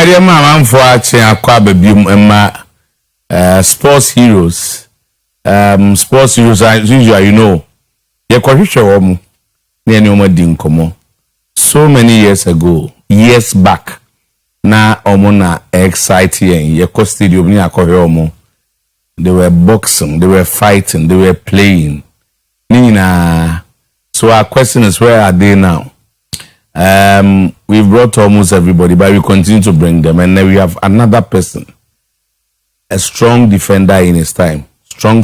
dear man for sports heroes. Sports heroes as usual, you know. Ye kwahishe omo so many years ago, years back. Na omona exciting ye ko stadium ni akohwe omo. They were boxing, they were fighting, they were playing. Nina. So our question is, where are they now? We've brought almost everybody, but we continue to bring them. And then we have another person, a strong defender in his time. Strong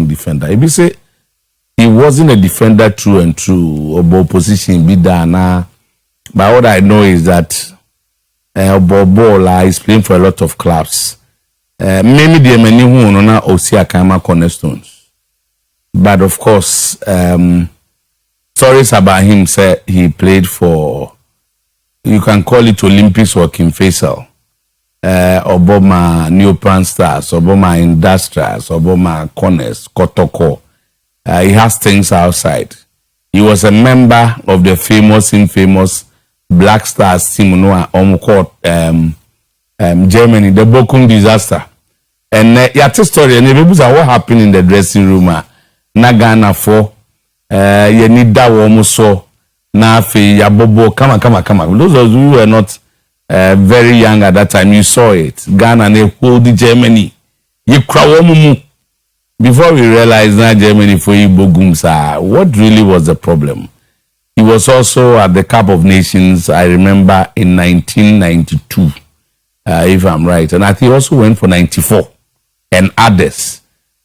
defender. If you say he wasn't a defender through and through, or position be done. But what I know is that Bobola is playing for a lot of clubs. Maybe the many who know OTUO-ACHEAMPONG cornerstones. But of course, stories about him say he played for, you can call it Olympics or King Faisal, Obama Neopan Stars, Obama Industrials, Obama Corners, Kotoko. He has things outside. He was a member of the infamous Black Stars team, Germany, the Bochum disaster. And yet story, and what happened in the dressing room, Nagana for. You need that almost so na fe ya bobo kama. Those of you who were not very young at that time, you saw it. Ghana and hold Germany. You cry before we realized that Germany for Ibogumsa. What really was the problem? He was also at the Cup of Nations, I remember, in 1992, if I'm right. And I think he also went for 94 and others.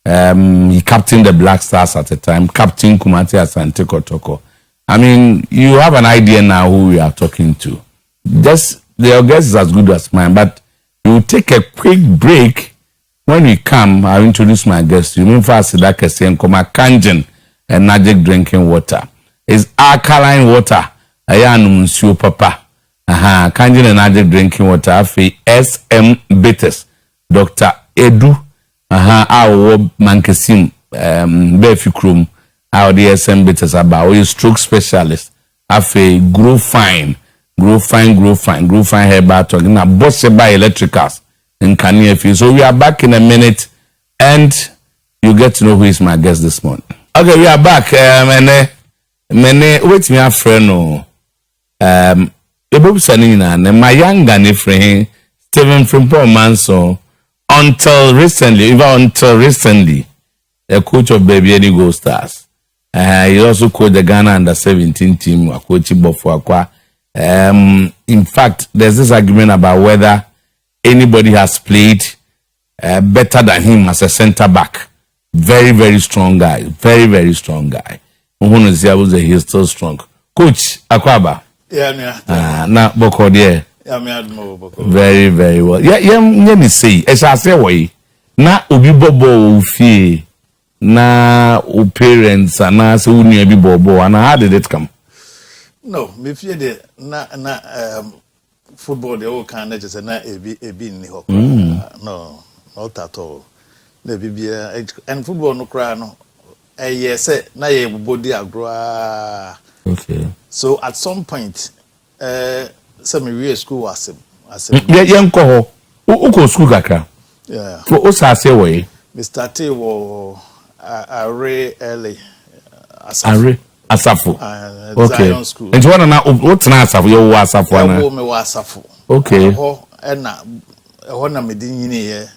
He captained the Black Stars at the time, Captain Kumate Asante Kotoko. I mean, you have an idea now who we are talking to. Just their guess is as good as mine, but we will take a quick break. When we come, I'll introduce my guest. You mean fast that Kasian Koma Kangen and magic drinking water. It's alkaline water. Ayanum Sio Papa. Kangen and magic drinking water. Afi SM Bitters. Dr. Edu. Our mankesim befikrum our DSM bitters about we stroke specialist afe grow fine herbal talking na boss by electricals in Kanye. So we are back in a minute and you get to know who is my guest this morning. Okay, we are back. Mene wait me a friend no Sanina my young Ghanaian friend Frimpong Manso. Until recently, a coach of Baby Any Go Stars. He also coached the Ghana under-17 team, coach Bofo. In fact, there's this argument about whether anybody has played better than him as a center back. Very strong guy. Very strong guy. He's still strong. Coach Akwaba. Yeah. Now, Boko there. Very well. Yeah, say. As I say, way. Na obi bobo fee. Na o parents and na so uni obi bobo. And how did it come? No, me fear the na football the whole kind of just na ebi ni ho. No, not at all. The bibia and football no cry no. Say na ye body agro. Okay. So at some point, some real school was young ho uko school kakra. Yeah. For us say way. Mr. T wo array early. Asafu. Okay. And you want na what na Asafu you Asafu na. Wo me wa Asafu. Okay. Ho na me din yini ye.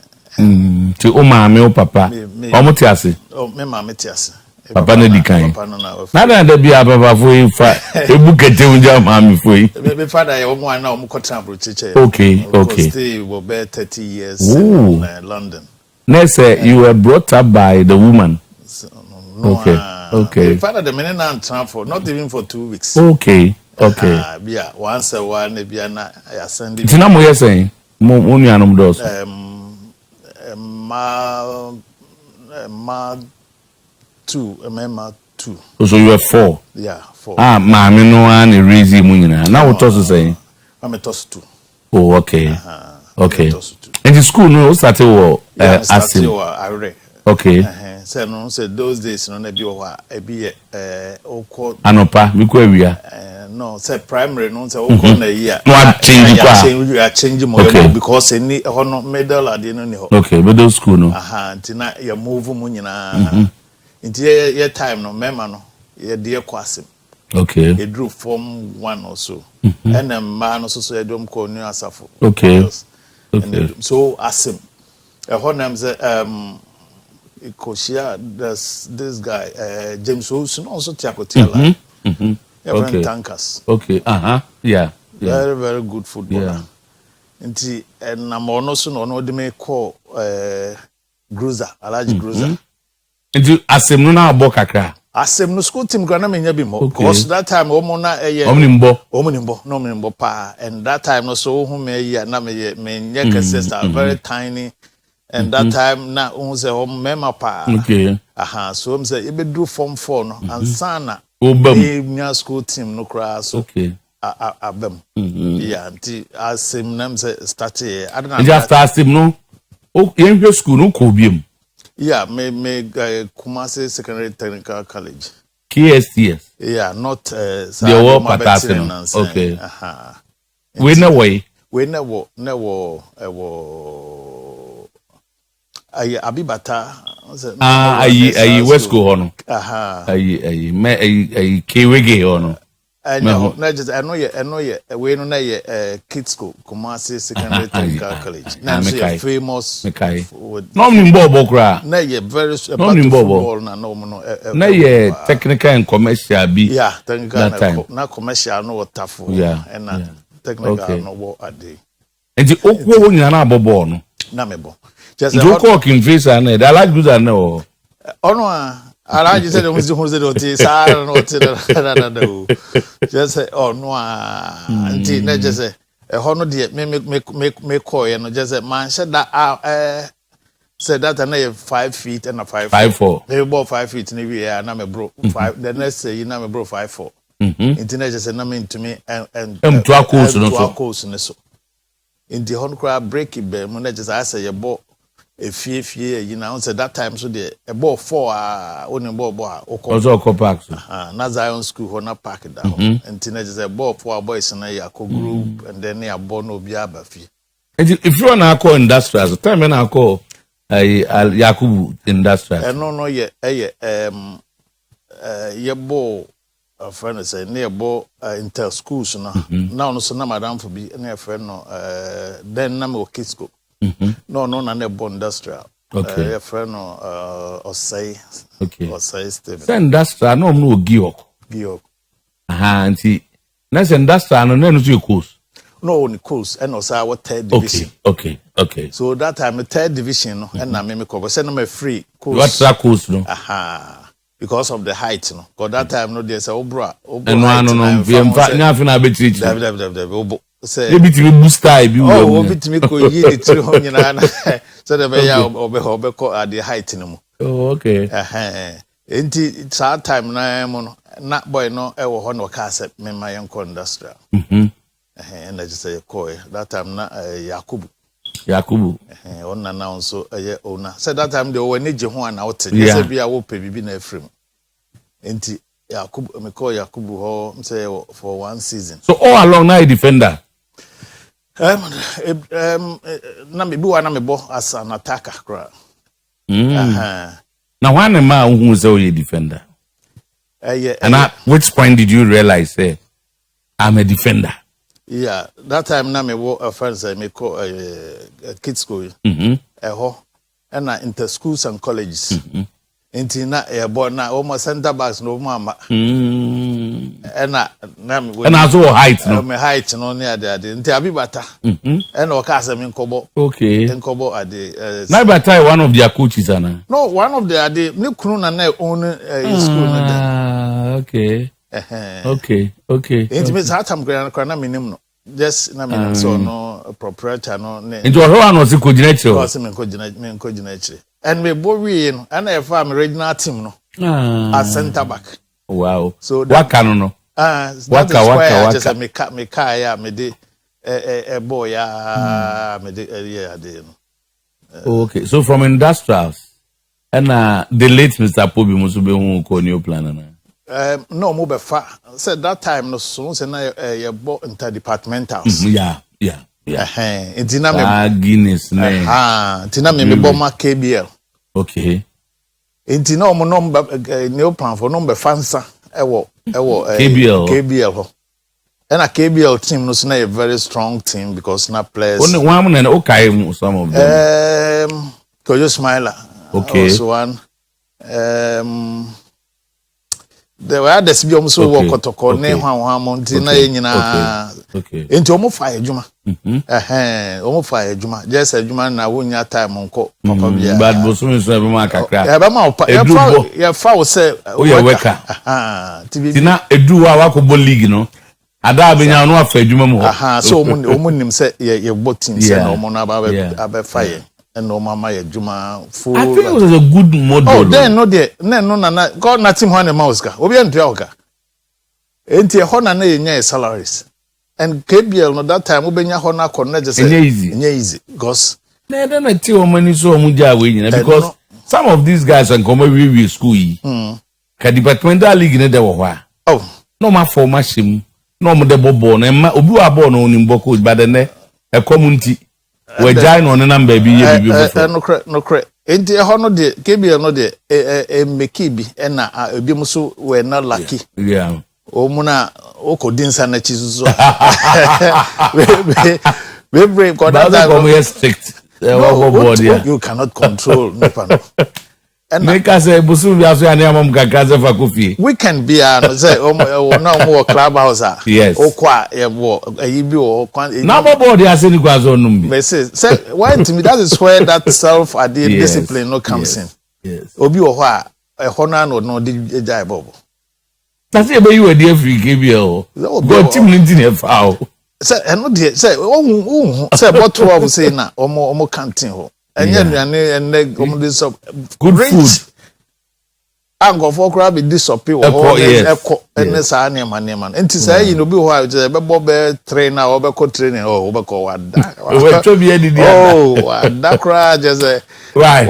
Ti o ma me o papa. O mo ti ase. O me ma me ti ase. Papa na di kan. Na da bia papa fo ifa ebukete unja ma me fo yi. Me father ye omo na omo kotra brochiche. Okay. Stay will be 30 years in London. Next, you were brought up by the woman. Okay. My father the minute na transfer not even for 2 weeks. Okay. Yeah, once a while maybe na I send it. Tina mo ye saying mo nu anom dos. Ma 2, Emma 2. So you were 4. Yeah, 4. Mama no one reason mu nyina. Na what toss say? I'm a toss 2. Oh, okay. Okay. And the school no started Asim. Okay. So those days no na bi o oko anopa bi ko awia. No no say primary no say o ko na year no change more because any hono middle ade no ni ho okay middle school no ntina ya move mu nyina nti ye time no mema no ye de kwasem okay e drew form 1 or so and ma no so ye dom ko new asafo okay so asem e honam say Koshia, this guy, James Wilson, also Tiakotela. Okay. Tankers. Okay. Yeah. Very, very good footballer. And I'm also on the may call Gruza, a large Gruza. And you asem no na abokakra. Asem no school team grana me nya bi mo. Because that time omona omnimbo pa. And that time no so who me na me nya sister very tiny. And that time na unse mema pa. Okay. So I'm say ebe do form 4 no and sana. Nya school team no kra so. Okay. Abem. Yeah, anti asim nam say start here. I don't know. Just asim no. Oh, yen school no ko biem. Yeah, me Kumasi Secondary Technical College. KSTS. Yeah, not the war patasino. Okay. We never Abibata. Ayi West School hono. Ayi Kiwege hono. I know ye we no na ye kids school Kumasi Secondary Technical College. Na so famous. No mbo kra. Na ye very football na ye technical and commercial bi. Yeah, technical na commercial no wotafo. Yeah. And technical no wo ade. Enti okwo wo nyina na abobo no. Na mebo. Just a walking face and I like good and no. Oh no, I just said it just say oh no, until just say a honor dear make call and just say man said that said that I 5 feet and a 5'4". They bought 5 feet in every year and I'm a bro 5. The next say you know a bro 5'4". Internet just said nothing to me and to our course in so in the horn crab break it bear when I just I say a ball. A few you know, said that time so the a ball 4 only ball also park. Na Zion School on a park down. And teenagers a ball 4 boys and a group and then they are born no biabafi. And if you want to call industrial, the time when I call Yakubu industrial. And no ye ball a friend say near ball inter schools now no so na madam for be near friend no then na me kids school. No, na born industrial. Okay. Your friend Osei. Okay. Osei Steven. Say industrial no Giok. Auntie. That's industrial no no course. No, on the course and also our 3rd division. Okay. So that time 3rd division no and na me cover. Say no me free course. What's that course no? Because of the height no. Because that time no there's a obra. No. We am nothing about it. Say maybe to boost type you bit me ko yi the 300 na so the be ya obe ko at the height no. Oh okay. Enti that time na mo no na boy no e wo ho no ka se me ma yen ko industrial. And I just say ko that time na Yakubu. On na now so ye owner. Say that time they were ni je ho na wote. Say bia wo pe bibi na afrim. Enti Yakubu me call Yakubu ho say for 1 season. So all along now a defender. Na me bi wa na me bo as an attacker kra. Now when a man who is a defender. And at which point did you realize I'm a defender? Yeah, that time na me wo a friend say me call kids school. Ho and inter schools and colleges. Inti na born na almost center backs no mama. And also height no. My height no near there. Inti Abibata. And okasa me nkobo. Okay. Nkobo ade. Na Abibata one of their coaches ana. No, one of their ade. Me kunu na own school na there. Okay. Inti me sa tam kwana me nim no. Just na me so no proprietor no. Inti o ho no se coordinator. Because me coordinator. And me bowie no and I farm original team no as center back. Wow. So waka no. Waka. Just me car ya me de boy ya me de yeah de no. Okay. So from industrials and the late Mr. Pobi must be who ko new plan na. no mo be fa said that time no so say na ye bo interdepartmentals intina me Guinness na intina me bo ma KBL okay intina omo no new plan for no be fansa ewo KBL ho and a KBL team no na a very strong team because na players one and okay some of them Kojo Smiler okay also one there were others bi so work Kotoko ne hwan monti na nyina enti omo fa adwuma omo fa adwuma just adwuma na wonya time nko papa bia bad bosom so be ma kakra ya ba ma ya fa wo say o ya weka tina edu wa ko league no ada benya no afa adwuma mu so omo nim say ye team say na omo na ba fa ye and no mama ye juma full. I think it was a good model. Oh, then no there. No na God na team one mouse ka. Obi entua oka. Enti e ho na na ye salaries. And KBL no that time obenya ho na connect just easy. Because na na ti o mani so omu ja we nyina because some of these guys and come we school yi. Ka departmental league ne de wo ho a. Oh, no ma forma shim. No mo de bobo na ma obi wa ball no ni mboko but then e community we join on number bi ye bi no cre enti e ho no de KBL no de make bi e na ebi mo so we na lucky o mu na o ko dinsa na chi so we break ko that come strict you cannot control nipa no and make us say busu bi aso ya na am kakaze fa kofi we can be no say o na mo clubhouse yes o kwa e wo ayi bi o na bobo dey ase ni kwazo num bi me say why to me that is where that self discipline no comes in yes obi wo ho a e ho na no dey jai bobo na say be you wey dey free KBL go team ni din e fa o say eno dey say o say but 12 say na omo canteen ho enye nuane enne omo dey so good food ango for crab be disappear o eko enne sa na man enti say yi no bi ho a be bo be trainer o be ko training o be ko wada we to be edi dia wada cra just right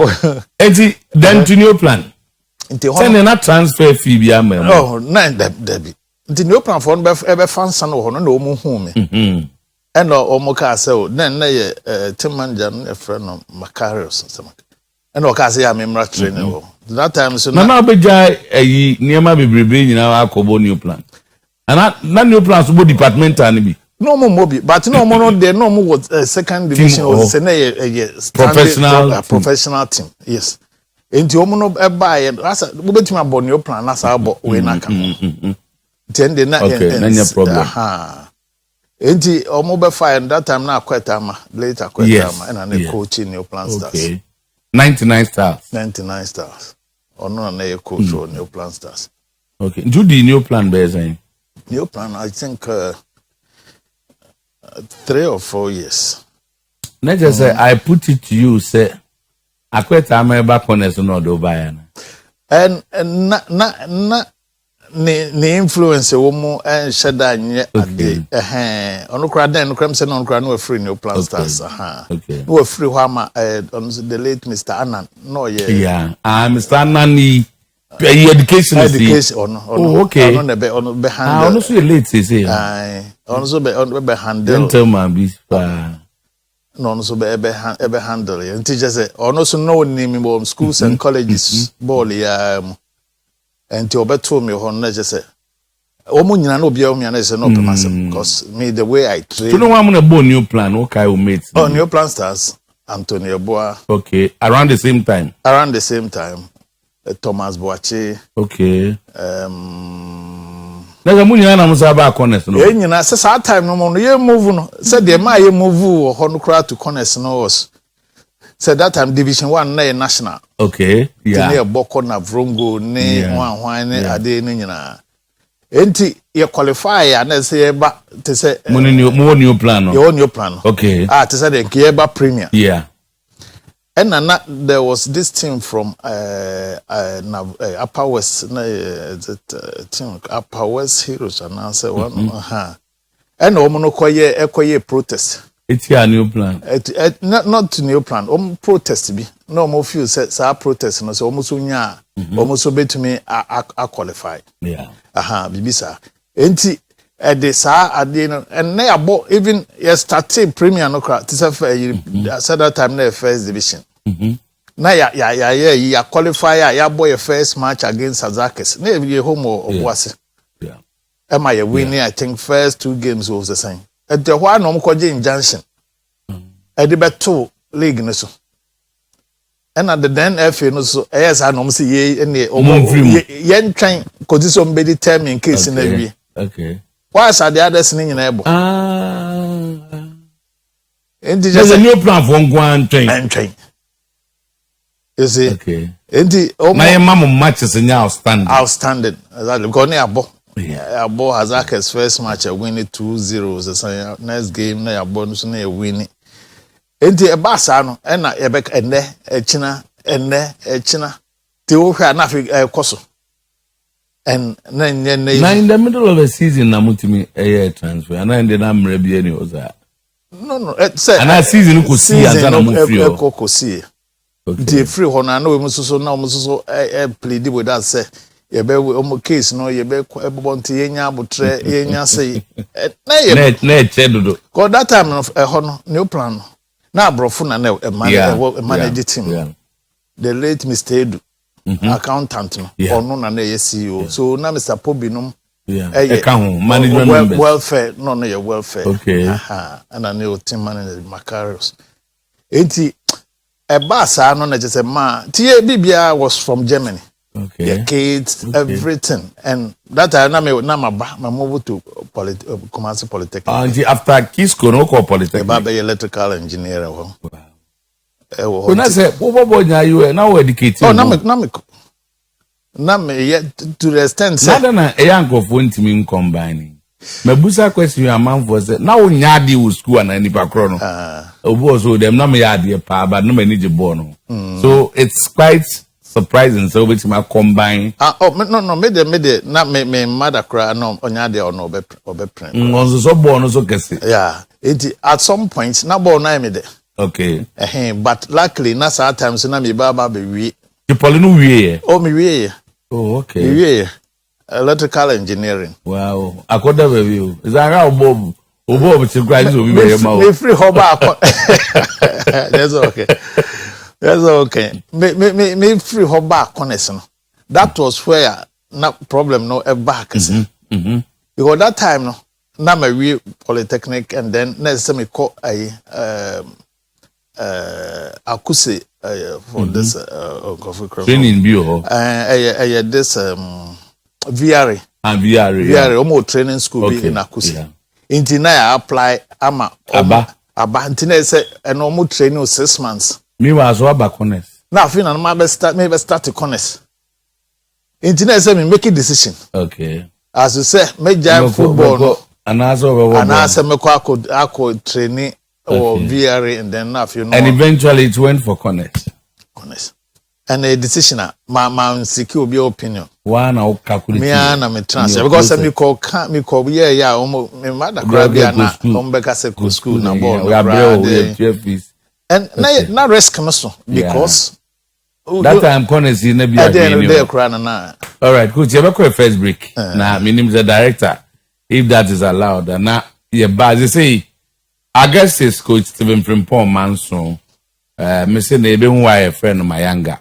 enti then to new plan enti ho send na transfer fee bi am oh na debi enti new plan for no be fansa no ho no na o mu hu me and omo ka say na ye team manager no friend no Macarius and o ka say ya memra training ho that time so na beja ayi niema bebrebe nyina akobo new plan and na new plan so bo departmental ni bi no mo bi but no mo no there no mo was second division or say na ye professional team yes enti omo no e ba ye asa bo betimi abo new plan na sa abo we na kan then the na no problem enti omo be fine that time na akwetama later akwetama and na coaching new plan stars okay 99 stars ono na ye coach on new plan stars okay do the new plan be saying new plan I think 3 or 4 years na just say I put it to you say akwetama e ba connect no do buy na and na ne influence wo mu en sheda nye ade ono kra den no kram se no kra no free new plan stars okay no free ho ama on the late Mr. Anan no Mr. Anan ni education okay ono be handle ono so late say ono so be handle gentleman bi no so be handle and teachers say ono so no name schools and colleges ball and to obeto me ho na je say omo nyina na obi omo na say no permission because me the way I train you know what I'm gonna new plan okay we mate new plan stars Antonio Boa okay around the same time Thomas Boache okay na mu nyina na musa ba corners no nyina say that time no mo ye move no say the ma ye move ho no kra to corners no was said that time division 1 na national okay ne boko na vrongo ne hwan ne ade ne nyina enti ye qualify ya na say ba te say mo new plan no your new plan okay te say the Kieba Premier and there was this team from Upper West team Upper West Heroes and I say one and omo no koye protest It's a new plan. Not new plan. Protest be. No more few sets are protest no so almost unya almost obey to me I qualify. Yeah. Bibisa. Enti the sa adeno and na abo even started premier no cra to say said that time na first division. Na ya qualify ya boy first match against Azakes. Na be home or was. Yeah. Am I winning? I think first 2 games was the same. At the one no ko injunction. At the battle league no so. And at the then FA no so yes I no see ye any yen train cause somebody tell me in case in every. Okay. Why are the others in able? There's a new plan for one train. And train. You see? Okay. My mom matches in outstanding. Outstanding. Exactly. Because near Abo. Yeah. Abo Hazaka's first match a win it 2-0. The next game na bonus na win. Enti e basa no e na yebek enne echina ti wo hwa na fi koso. And na in the middle of the season na mutimi a transfer and then na mre bi any oza. No say and that season ko see as na mo free o. Ko see. The free ho na we mususo na mususo plead with that say yebe omo case no yebe ebonti yenya abotre yenya say na chedodo. Cause that time no ho no new plan no na abrofo na manage team. Yeah. The late Mr. Edu accountant no ono na na CEO. So na Mr. Pobinum management welfare no your welfare. Okay. And a new team manager Macarius. Enti a basa no na just ma tie bibia was from Germany. Okay. The kids, everything. And that time na move to commerce polytechnic. After Kisco no call polytechnic. About electrical engineer. Wow. When I say, what boy you now educated? Oh, na me yet to the extent say. Na a young of one team combining. My busa question your man was now nyadi with school and any background. So them na me yadi pa but no me need bono. So it's quite surprising so which my combine. No me na me mother cry no onyade or no be print. So born so kesi. Yeah. At some point na born na me de. Okay. But luckily na some times na me baba be we. You probably know we. Oh me we. Oh okay. We electrical engineering. Wow. Akoda review. Is that how Bob to graduate will be very much. Me free hoba. That's okay. That's okay. Me free hoba connection. That was where no problem no back. Because that time no na me we polytechnic and then next time me call akuse for this training bio this VRA almost training school be in Akuse. Inti na ya apply ama aba inti na say and almost training 6 months. Me was aba connect. Now feel na me start to connect. Inti na say me make a decision. Okay. As you say, me jam football no. And also me ko training or VRA and then now you know. And eventually it went for connect. And a decision ma secure be opinion. One au calculate. Me na me transfer because me call yeah me mother grab ya na ombeka se school na ball. We are fees. And na risk me so because that time connect na be again. All right, coach, you have a first break. Now my name is the director if that is allowed. And now yeah but they say I guess it's coach Frimpong Manso. Me say na ebe hu a friend of my younger.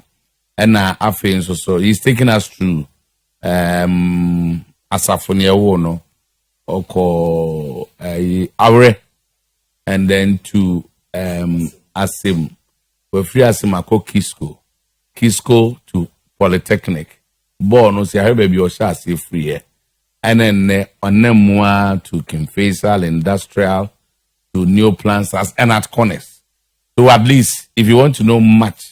And afin so he's taking us through asafonia wo no oko awre and then to asim we free asim akọ Kisco to polytechnic born no say I baby o sha say free here and then onemwa to Kimfaisal industrial to new plants and at corners. So at least if you want to know much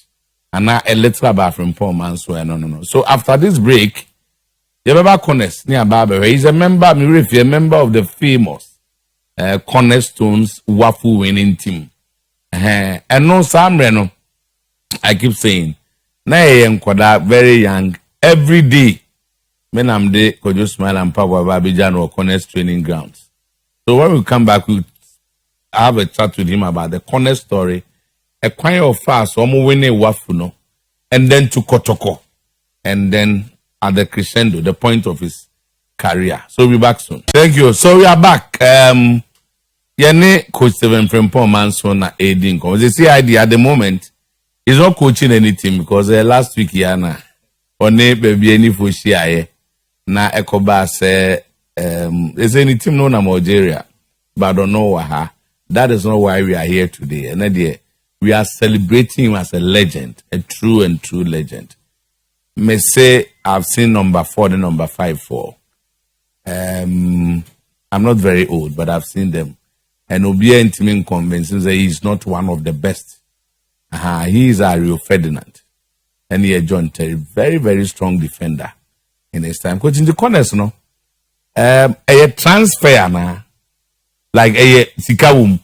and now a little about Frimpong Manso no. So after this break, you remember Corners near Barber. He's a member, a member of the famous Cornerstones waffle winning team. And no Sam Reno, I keep saying, now very young, every day. When I'm there, could you smile and power Babijano or Corners training grounds. So when we come back, we have a chat with him about the corner story. A kind of fast, winning wafuno, and then to Kotoko, and then at the crescendo, the point of his career. So we'll be back soon. Thank you. So we are back. Yene Coach Frimpong Manso na aiding. Because the CID at the moment is not coaching anything because last week Yana on baby any for na Ekoba say is any team known in Algeria, but I don't know why. That is not why we are here today. And we are celebrating him as a legend, a true and true legend. May say I've seen number 4 and number 5 for. I'm not very old, but I've seen them. And Obia Intimin convinces that he's not one of the best. He is a Rio Ferdinand. And he is John Terry, very, very strong defender in his time. Coach in the corners, no? A transfer, na, like a Sikawum.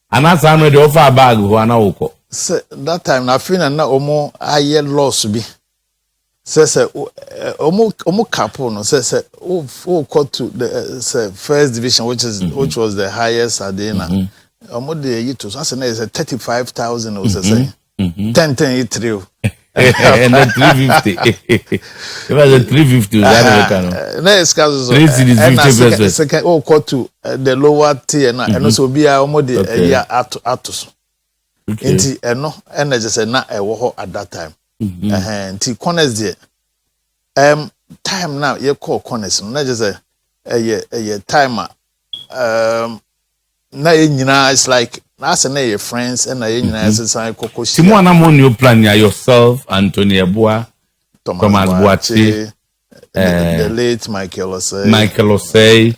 And that's how they offer a bag who are now. That time, I feel na omo aye loss be. Says omo couple no says oh got to the first division which was the highest adena. Omo de yito so say is 35,000 or say 10 3. And the 350. It was a 350. Next cause 50%. Second oh got to the lower tier and also be omo de ya atos. Enti eno and just say na e wo at that time. Nti corners there time now you call corners no just a timer na nyina it's like as na your friends and na nyina say koko shi Timo na mo new plan ya yourself Anthony Eboa Thomas Boache the late Michael Osei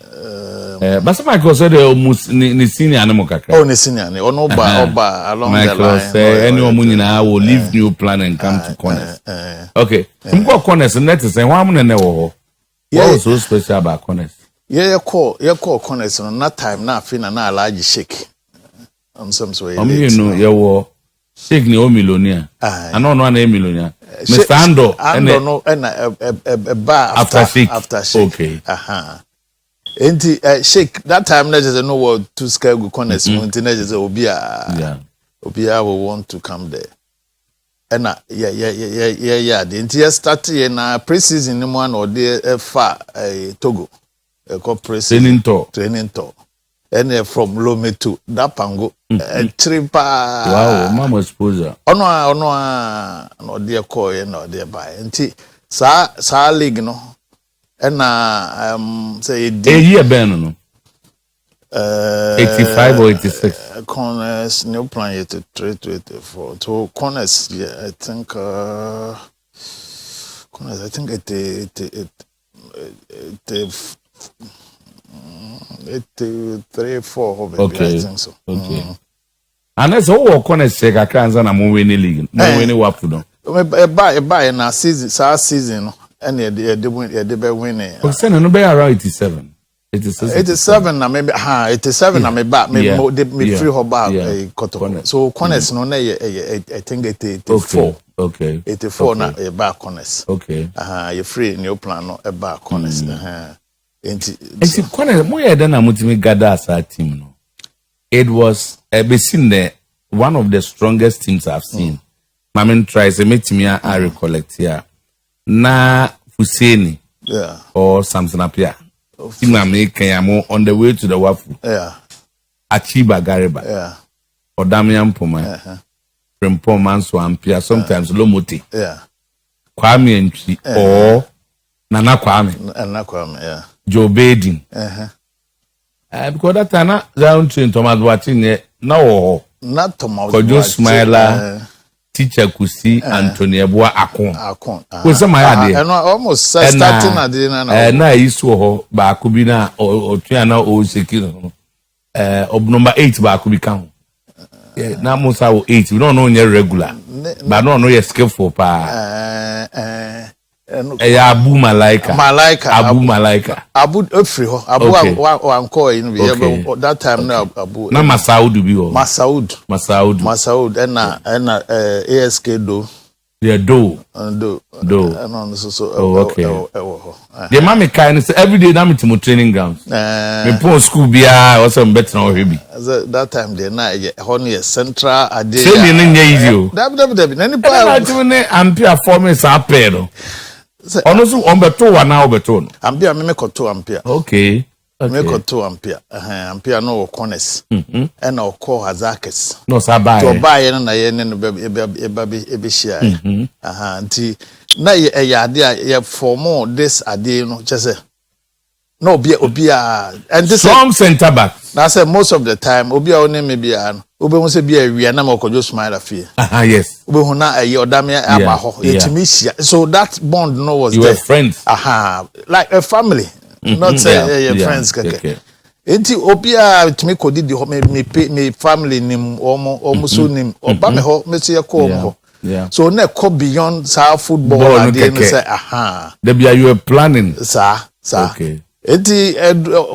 but Michael said almost ni senior animal kakra. Oh, ni senior ni ono ba along Michael the line. Say anyone nyina will leave new plan and come to corners. Okay. Some go corners net say why am na wo. What was so special about corners? Yeah, call corners no na time na afi na large shake. Some so you know you wo shake ni o millionaire. I no na millionaire. Mr. Ando no a bar after shake. Okay. Enti shake that time na just know what to scale go corners enti na just obia will want to come there and yeah enti start here na pre-season no one or there far Togo called pre-season training tour and from Lome to Dapango tripa wow mama exposure no there call no there by enti sa league no and say a year ben no 85 or 86 corners new plan to 384 to corners yeah I think corners I think it 3-4 okay I think so okay and that's all corners check akanza na mo win league mo win wapu no buy na season and they be winning. Okay, no be around 87. 87 na maybe 87 na me back me free her back Kotoko. So corners no na I think 84. Okay. 84 na e back corners. Okay. You free new plan no e back corners. Enti corners mo ye da na mutimi gather as a team no. It was one of the strongest teams I've seen. Mamen tries to make me a recollect here. Na Fuseni or Samson Apia. Timame Kayamo on the way to the Wafu. Achiba Gariba. Or Damian Poma. Frimpong Manso Ampia, sometimes Lomote. Kwame Nchi or Nana Kwame. Joe Badin. Because that time down to Thomas watching no not Thomas Kojo Smiler. Teacher Kusi Anthony Eboa Akon. What's my idea? And almost starting at dinner. Na isu ho ba kubi na otuana o sekiro. Number 8 ba kubi kan. Na mo sa 8. We don't know any regular. But no skillful pa. Abu Malaika. Abu free ho. Abu anko you know that time now Abu. Na Masaud bi ho. Masaud and ASK do. Yeah, do. Do. Oh, okay. The mommy kind of every day I'm to training grounds. Me poor school be also better now heavy. That time the night honey central idea. Say me in easy. Any part I'm pure for me sapero. Honestly, on beto one now beton. Ampere me koto ampere. Okay. Me koto ampere. Ampere no corners. And no call hazakes. No sabai. To buy na ye ne ebe share. Nti na ye ade ye form this ade no just no obi and this strong center back. Na say most of the time obi a one me bia no obi hu say bia wi na makojo smile afie. Yes. Obi hu na odame aba ho yetimi shia. So that bond no was you there. You were friends. Like a family. Not say friends keke. Enti obi a timi kodi di ho me family nim omo so nim oba me ho me se ko ho. Yeah. So na go beyond sa football and then say There be you were planning. Sir. Okay. Enti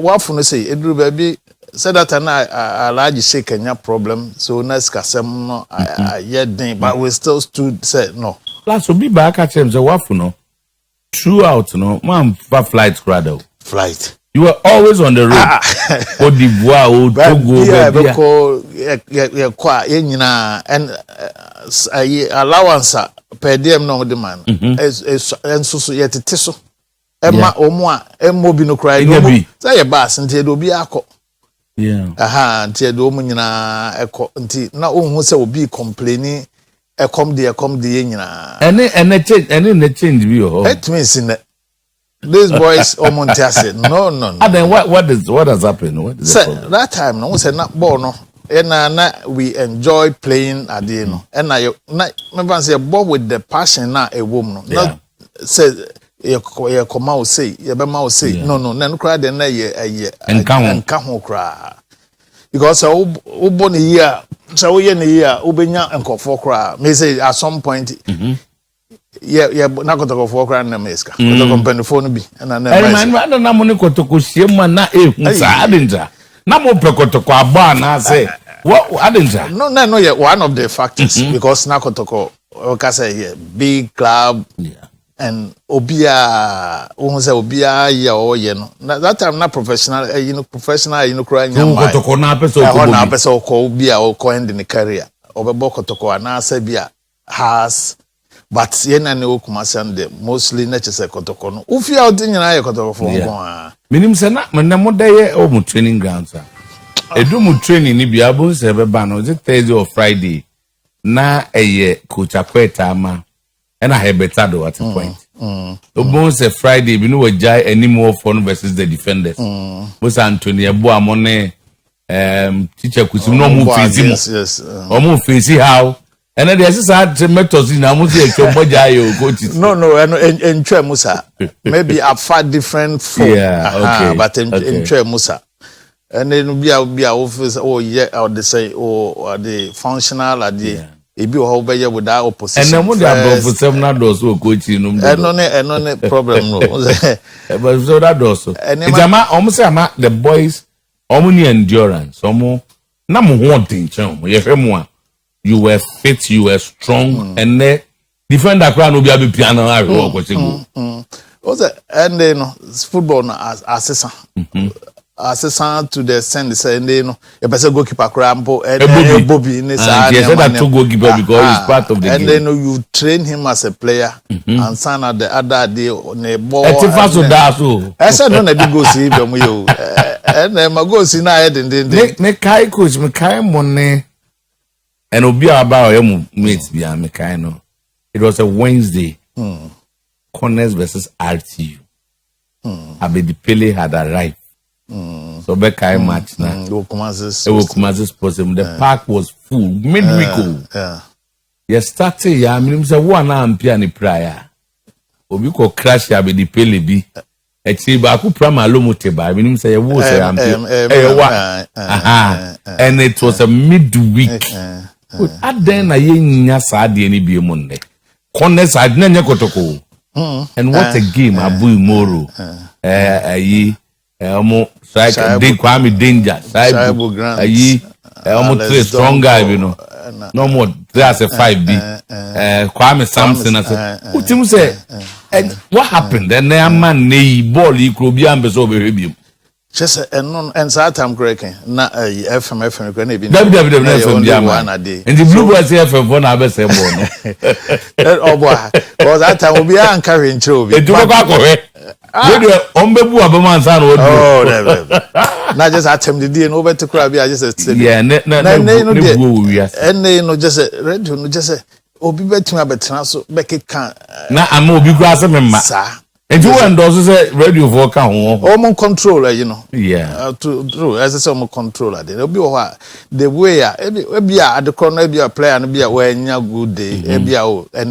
wafu no say eduru baby said that na large say Kenya problem so na skasem no den but we still stood said no. Plus obi back at him say wafu no throughout no man flight rather. Flight. You were always on the road. Cote d'Ivoire, Togo, yeah, and allowance per diem no demand. And so yet it is so. Emma Omoa, Emobi no cry. Say a bass until do be a co. Yeah. Until the woman until now who say will be complaining. Come there, and the change view. It means in that. These boys Omontiase. No. And then what has happened? What is that time? No, say not born. No, and we enjoy playing at the no. And I remember say ball with the passion now a woman. Not say you come out say you be out say no. Then cry then ye and come cry because born here. So we in the year ubenya enkofo kra me say at some point yeah na Kotoko for kra na meska Kotoko mpenifo no bi na I don't na money Kotoko siema na sa adinja na mo pe Kotoko aba na say what adinja no yeah one of the factors because na Kotoko ka say yeah big club and obia won say obia ya o ye no that time na professional professional kra nya Kotoko na person ko bia o ko end in career obebo Kotoko na say bia has but ye na ne okumasan de mostly na chese Kotoko no ufia odi nyina ye Kotoko fo ngon minim se na me mo da ye o mu training grounds edu mu training ni bia bo se be ba no is Thursday or Friday na eye coach Akweta ama and I have better though at a point. The bones a Friday, we know a jai anymore fun versus the defenders. Was Antonio Boamone teacher could no move yes. Almost fancy how. And then there's a methods in Amusi coach. No, and Musa. Maybe a far different form. Yeah, okay. But in Musa. And then be our office or the say or the functional at the ebi o be without opposition. And then what they have for several doors who coaching no problem no. But so that also. It's almost the boys omni endurance. Na mo wanting chum. You were fit, you were strong, and the defender crowd will be a piano. And then football assessor. Assistant to the send say no a person goalkeeper crampo and Bobby in that two goalkeeper because he's part of the and game. Then you train him as a player and sign at the other day on a ball. I said no na go see them you and then my go see na head and then me kai coach me kai money and obi about your mates bia me kai no. It was a Wednesday. Corners versus RTU. Abedi Pele had arrived. So Becca match now. The park was full. Midweek. You started ya minim say one ampia ni prayer. Obi ko crash ya be the pele bi. Echi ba ku prama lomote ba minim say wo say ampia. And it was a midweek. Aden na ye nya sa de ni bi mu nde. Corners ad na nya Kotoko. And what a game Abu Moro. Ayi strike Kwame Danger. Ayi almost three strong guy, you know. No more, there's a 5B. Kwame Samson, I said, what you say? And what happened? Then there man, nay, ball, he could be ambassador over him. Just and that I'm breaking. Not FM, grenade. And the blue boys here for one hour, say, oh, boy, because that time will be anchoring through. It took a oh, not just at him the day and over to crab. I just said, yeah, and they know just a red, just a be better to have a so Becky can't. Now I'm more big grass of him, sir. And you want those radio for almost controller, you know. Yeah, true. As a summer controller, they'll be what the way at the corner, be a player and be a when you good day, and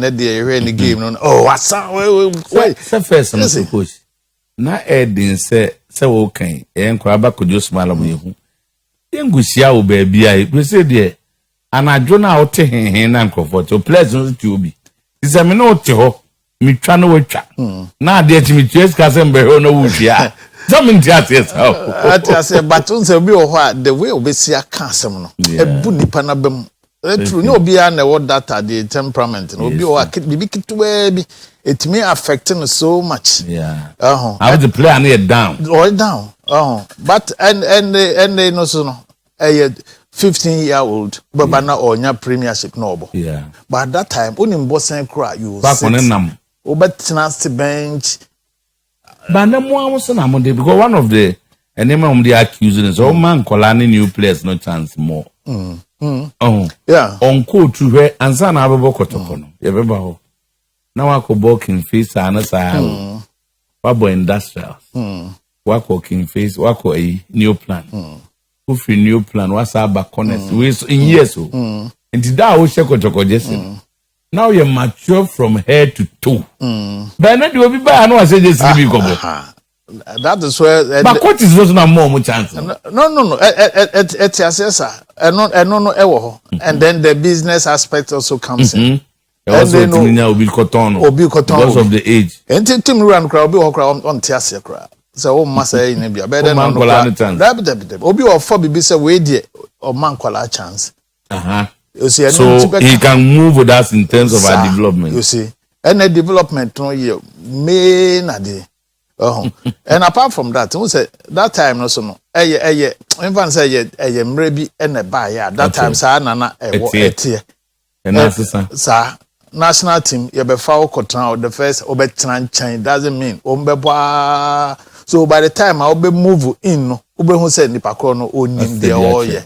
then the rainy game. Oh, what's up? Wait, first, I'm push. Na Edin say okay, and Crabba could just smile on you. Then go see our baby. I say, dear, and I draw out to him and comfort so pleasant to be. Is a minute to me trying to watch. Now, dear to me, just Cousin Berono would ya. Something just yes. I say, but on the way we see a castle, a bunny panabum. True, no be an what that the temperament, no be or be to it may affect him so much. Yeah. I was the player near down. Or down. But and they know so a 15-year-old, but now on your premiership noble. Yeah. But at that time, only in Boston cry you back on them. Oh, but nasty bench. But no one was on Monday because one of the name of the accusing is all man Colani new players no chance more. Oh, yeah. On code to her and son have a Kotoko. Everybody. Now I could walk in face and as I have. Wabo industrial. Wako king face, wako a new plan. Who free new plan, what's our back honest? We in years. And that was Kotoko Jesse. Now you're mature from head to toe. But not you will be bad. I know I said this. That is where. But what is not more chance? No. It's yes, and then the business aspect also comes in. Also, will be because of the age. And Tim run crowd be on Tiasia crowd. So, Massa in India, better than Obi or 4 BBC way or man quala chance. You see, so he can move with us in terms of our development. You see, and the development no year main ade. And apart from that, who said that time no so no. Infant say mrebi and a buy that time sa nana etie. And that's sir. National team, you be foul cotton the first obetran chain doesn't mean ombe. So by the time I'll be move in, ube who said nipa kono onim de oye.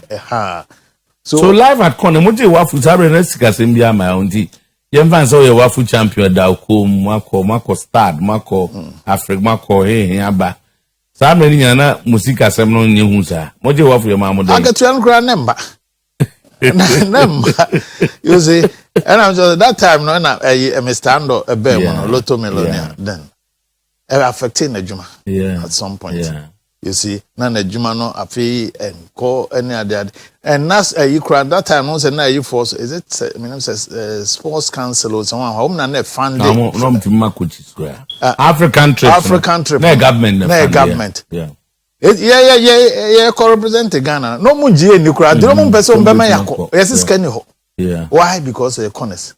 So live at Corner, what you wafu sabre nesika sembia my own tea. Yemvan so you wafu champion da ko mako start mako Africa mako aba. Sa many yana musika sem no nyehu sa. What you wafu your mama dey. Aga tuan kra number. You see, and I'm just that time no na Mr. Ando a bear one lotto millionaire then. Affecting the Juma at some point. Yeah. You see, none a Juma no afi and call any other. And that's you crowd that time also now you force is it I mean says sports council or someone home na funding. No to Makuchi Square. African trip. No government. Yeah. Yeah, co-represent Ghana. No munji ni crowd. No mun person be ma yako. Yes is can ho. Yeah. Why? Because of economics.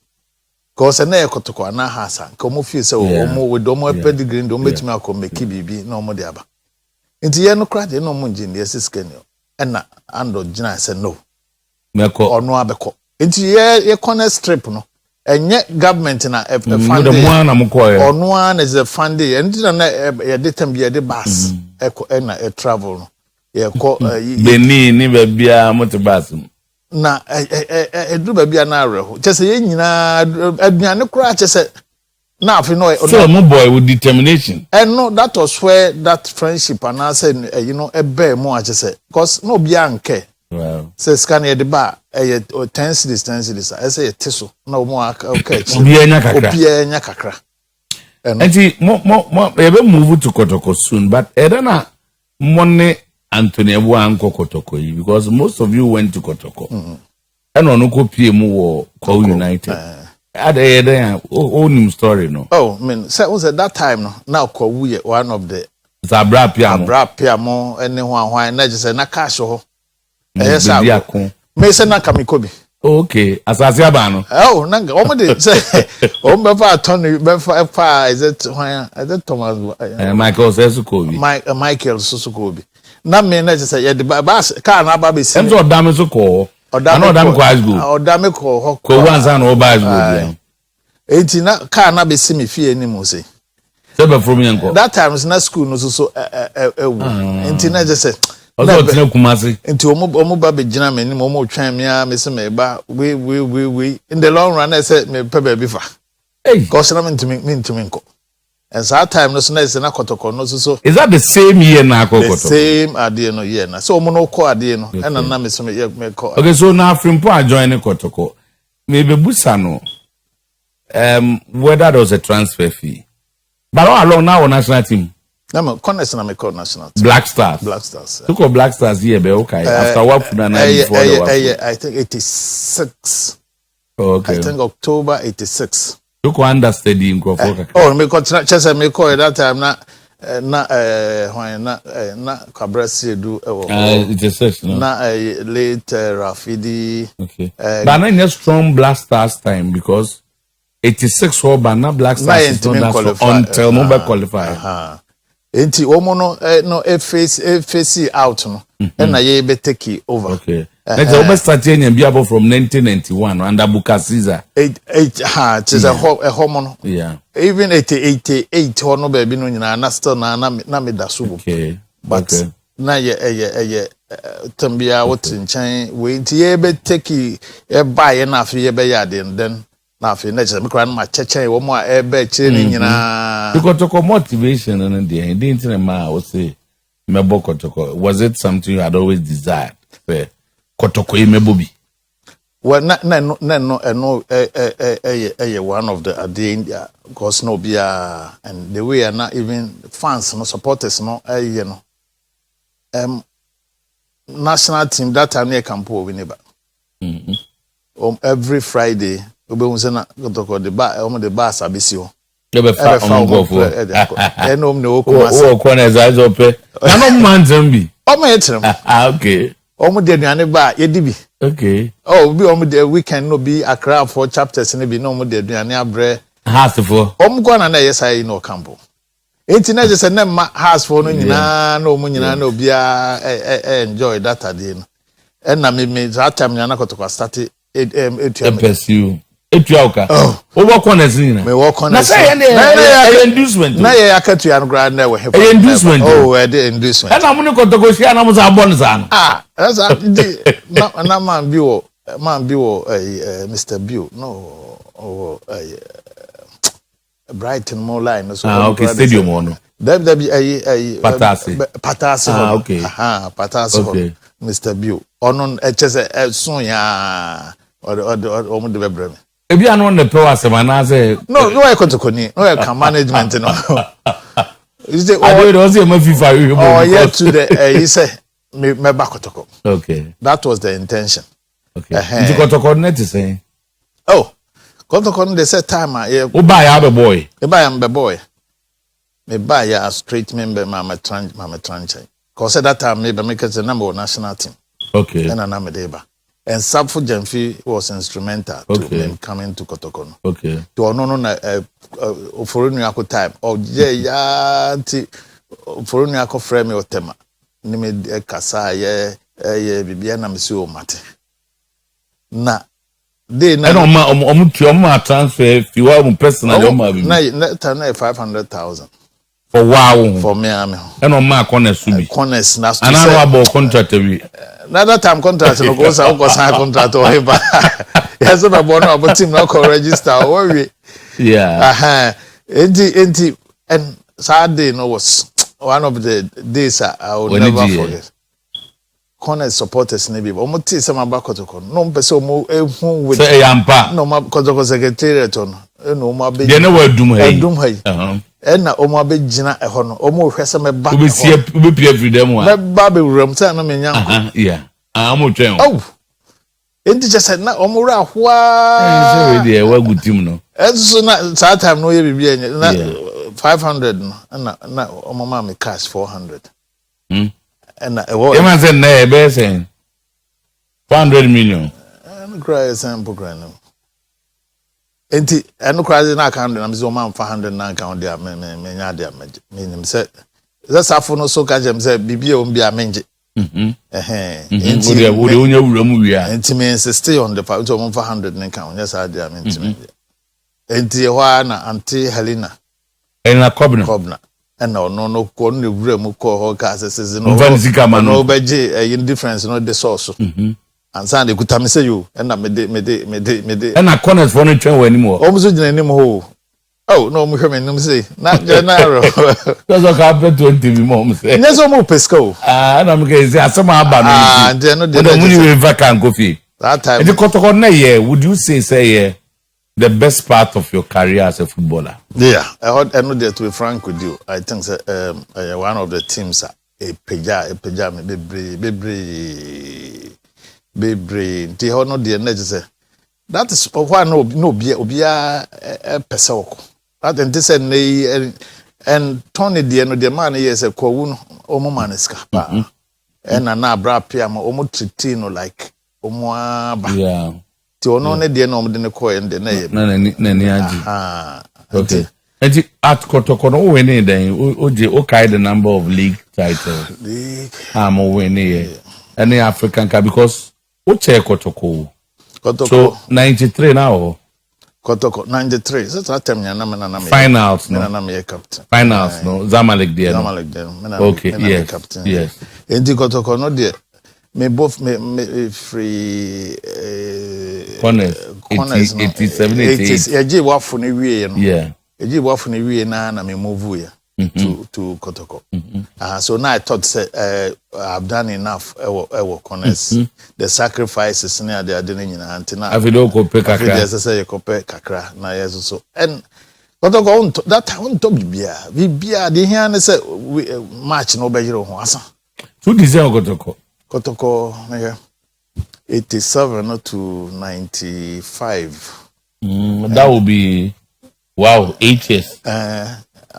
Because na Kotoko na hasa. Komo feel say omo with omo pedigree ndo metumi akomeki bibi na omo de aba. Inti ye no crowd no munji ni yes is can ho. Na ando gina say no. Meko ono abeko. Inti ye corner strip no. Enye government na funding. Ono an is a funding. Inti na ye de tem ye de bus. Eko na travel no. Ye ko Beni ni bebia motobus. Na edu bebia na areho. Chese ye nyina aduane kura chese na afi no. So mo boy with determination. And no, that was where that friendship and I said a bear more chese. Cause no bianke. Wow. Says can ye the bar 10 cities. I say teso. No more okay. Obiya nyakakra. And see mo move to Kotoko soon, but edana money Anthony Wanko Kotoko because most of you went to Kotoko. And on Oko PMO Ko United. Ada own story no. Oh, I mean, so was at that time no. Now Ko one of the Zabra Piamo anyone why na just na cash ho. yes I me say na kamikobi okay asase abano oh nanga omo de say omo be fa attorney be fa is it Thomas Michael Sesukobi Michael Sesukobi na me na say ye de bas car na ba be si enzo odame so ko odame ko high school odame ko ko wansa na oba high school enti na car na be si me fie ni mo say sebe from yanko that time is na school no so enti na just say ozo tina kumasi enti omo ba be gina me ni omo twan me a me se me ba we in the long run I said me pe be fa hey cause na me ntimi nko and that time no so na say na Kotoko no so is that the same year na Kotoko the same ade no year na so omo no ko ade no and na me so me ko okay so now Frimpong join Kotoko maybe busa no whether there was a transfer fee but all along now on national team na me connect na me call national team Black Stars took up Black Stars here be okay after what for na before I think 86 okay I think October 86 took understand in Kotoko oh me call chese me call that time na Kabrasi do it is such no na late Rafidi okay but na strong Black Stars time because 86 or Bana Black Stars until Mumbai qualify. Enti omo no face out no and na ye be take over. Okay. Let's over starting and be able from 1991 under Buka Caesar. It is a homo. Yeah. Even 88 or no baby no na still na me da subo. Okay. But na ye tambia what in chain we nti ye be take e buy na afi ye be yard and then na afi na je me kra na cheche wo mo e be chire ni nyina because to motivation and the didn't ma o say mebo Kotoko was it something you had always desired for Kotoko imebobi well no one of the India because no be and the way are not even fans no supporters no you know national team that time near campo we never every Friday we be say na Kotoko the bar sabisio you be far on go for and no corners eyes open na no man zambi okay omo de aduane ba ye di bi okay bi omo de weekend no bi Accra for chapters ne bi no omo de aduane abre house for omo go na yes I no campo enti na je se na ma house for no nyina na omo nyina na obi enjoy that day no and na me that time na Kotoko start pursue etuauka o work on as nina me work on na say na inducement na ye akatu ya no grad na we inducement the inducement and am no Kotoko sia na mo za bon za that's na man bi wo Mr. Bill no Brighton more line so okay stadium ono Patasi okay Patasi okay Mr. Bill ono echese sun ya omo de bebre ebi anu na pe wasema na say no e Kotoko ni no e can management no is the I don't say my FIFA oh yeah to the he say me back Kotoko okay that was the intention okay you Kotoko net is saying Kotoko they said time o buy have boy e buy am be boy me buy a straight member mama tranche cause at that time me be make the number 1 national team okay and na me dey ba and Sapfo Jamfi was instrumental to them coming to Kotoko. Okay. To no for new time. Oh yeah, for new frame or tema. Nime kasa ye bibia na misi o mate. Na they na no transfer if you are personal na 500,000. For wow for me and on my corners to be corners na and I know about contract we another time contract no go sign contract or him yes so about no about team no co register or we yeah enti and Saturday no was one of the days I will never forget corners supporters ne bi omo ti some about Kotoko no mpese omo ehun with say yampa no ma Kotoko secretariat no ma be dey no adum hay na omo abegina eho no omo hwese me ba we pia freedom wa me ba be wuram say na me nyanko yeah amo twen enti je say na omo ra hwa say we dey wa good team no so na that time no ye bibia na 500 no na omo ma me cash 400 and e man say na e be say 400 million. And cry sample grand. Enti eno cry na account na mzo man 400 na account dia me nya dia me say that's afo no so ka jem say bibia o mbia menje enti wo de onya wuramu wia enti me insist on the fact so 400 na account yes I dia me enti ho na anti Helena Kobna ena no ko no wuramu ko ho ka sese no beje difference no the source and Sunday could tell me say you and me and a corners for no train anymore. Almost in any more. Oh no, me say not general. That's what happened to TV mom say. There's no more pesco. And I'm going to say some about and then the money vacant coffee. That time. The Kotoko year, would you say the best part of your career as a footballer? Yeah, I know that to be frank with you. I think one of the teams a peja me bebre nti ho no de na say that is why no obia person ko that nti say na and Tony de no de man yes e ko wu no omo maniska pa na bra pia ma omo treat no like omo aba yeah ti ono ne de no omo de ne ko en de na ye na aji okay and at Kotoko no winning then o carry the number of league titles am winning any African cup because Uche Kotoko. So 93 now. Kotoko 93. So that time na finals no. Na me captain. Finals no. Zamalek there. Zamalek there. Okay. Yes. Captain. Yes. Enti Kotoko no there. Me both me free corners 87 88. Eji wafu ni wie no. Yeah. Eji wafu ni wie na me move ya. To Kotoko. So now I thought I've done enough corners. The sacrifices near the adeni nyina antina. Afido ko pe kakra. Afido say ko pe kakra na yes so. And Kotoko that time to bibia the here na say match no be jiro ho asa. Who deserve Kotoko? Kotoko 87 to 95. That would be wow, 8 years.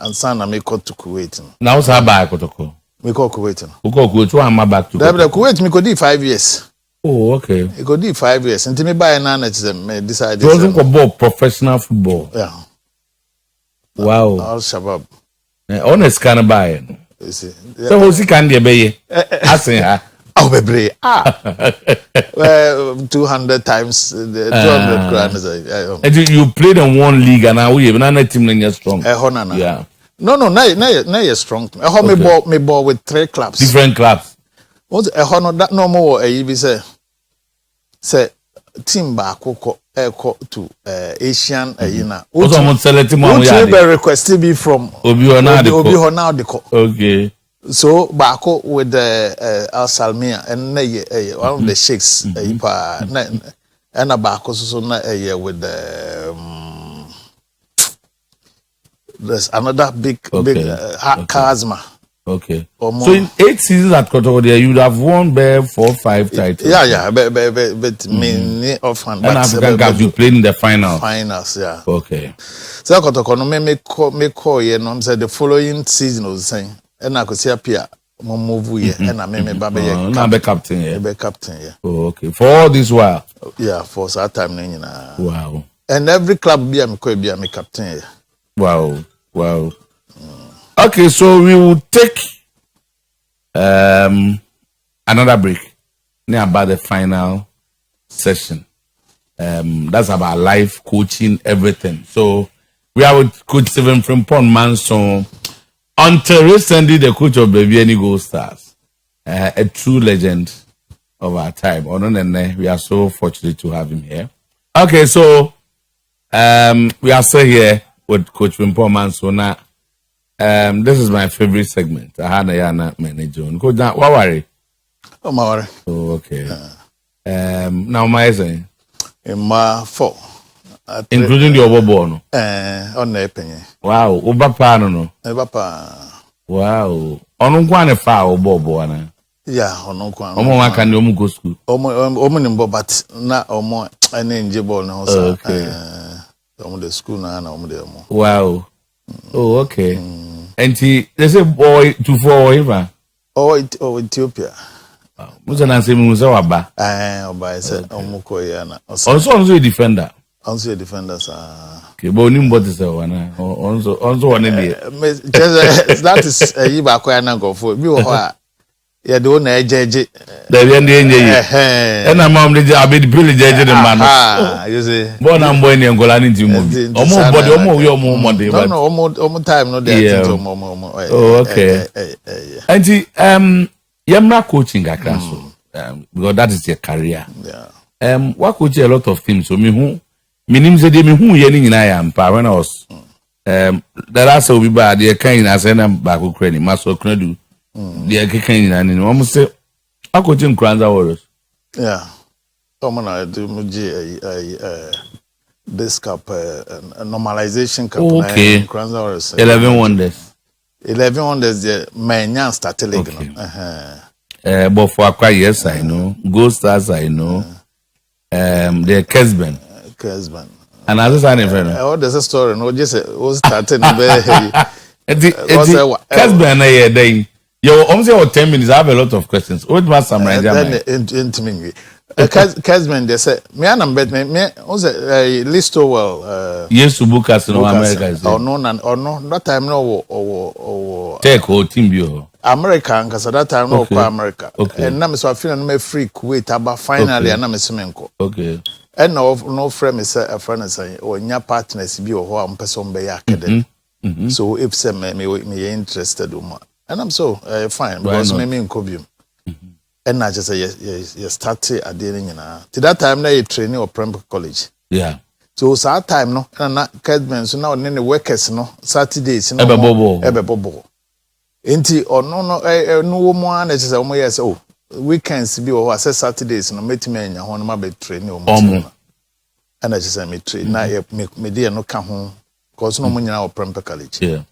And son me got to Kuwait. Now what's about Kotoko? Me call Kuwait. Who call Kuwait? Who am I back to? Kuwait me could do 5 years. Oh, okay. It could do 5 years. Until me buy an me decided. You wasn't about professional football. Yeah. Wow. All Shabab. Honest kind of buy. You see. So who's he can be? I say her. Oh, baby. 200 times the 200 grand. And you played in one league and now we have another team in your strong. Yeah. No, now you're strong. Me ball with 3 clubs. Different clubs. What that no more you say team back to Asian na. What someone select him on we request be from Obi Honao de ko. Okay. So Bako with the Al Salmia and one of the sheikhs and a Bako so na with the there's another big charisma. Okay. So in 8 seasons at Kotoko there you would have won 4 or 5 titles. Yeah, but me often and African Cup you played in the finals, yeah. Okay. So Kotoko no me call you know the following season was saying and I could see appear move here and I me be captain here. Be captain here. Oh, okay. For all this while. Yeah, for that time Wow. And every club be me captain here. Wow. Okay, so we will take another break. Now about the final session. That's about life coaching, everything. So we are with Coach Frimpong Manso. Until recently, the coach of Baby Gold Stars, a true legend of our time. We are so fortunate to have him here. Okay, so we are still here with Coach Frimpong Manso. Now, this is my favorite segment. I had a yana manager. Coach, what worry? Oh, my worry. Oh, okay. Now, my saying? In my 4. Including the overborn. On the penny. Wow, Ubapano. No. Wow. On one foul, Bobo. Yeah, on one. Omo can you go school? Omo but not omo an enjoyable no. Okay. The school now, wow. Oh, okay. And they say boy to 4 even. Oh, Ethiopia. Musa na say me say waba. Oba say omuko ya na. Also a defender. Also a defender sir. Okay, but onim bot say wana. Also one dey. That is yi ba kwa na gofo. Bi wo ho a ya de na ejeje. Da bi ndi enye. Na mam dey abi the bill jeje the man. Ah, you see. Born and boy ni Angola ni ti mo. Omo body omo we omo mo dey. No, omo time no dey omo. Oh, okay. Anti yamra coaching akra so. Because that is your career. Yeah. What coach a lot of things. So me say de me hu ye ni nyina ya mpa when I was the last will be bad the kind as na back ukra ni maso kradu. The kind nyina ni mo say what coaching Kranza Warriors. Yeah. Come na do this cup normalization cup okay. Kranza Warriors. 11 wonders. 11 wonders the man start league. But for Aqua, yes, I know. Gold Stars, I know. The Kesben. And as I say, oh, there's a story. No, just starting. Kesben, day. You almost 10 minutes. I have a lot of questions. What was some Kesben, they say, me and me also listo well. Yes, to book us in America. Or no, that time no. Take or team bio. American, because at that time no America. Okay. And now so I feel me free Kuwait, but finally and I'm semenko. Okay. And no friend is a friend is saying, or your partners be or one person be academic. So if some me interested, and I'm so fine because me in Kobium. And I just say you started at the end. To that time, now you training or Frimpong College. Yeah. So that time no, and na Kedmen so now any workers no Saturdays no. Ebe bobo. Enti no no mo an just say omo yes oh weekends bi o say Saturdays no metime anya ho no ma be training o mo. And I just say me train na me dey no ka ho because no mo nyina o Frimpong College. Yeah.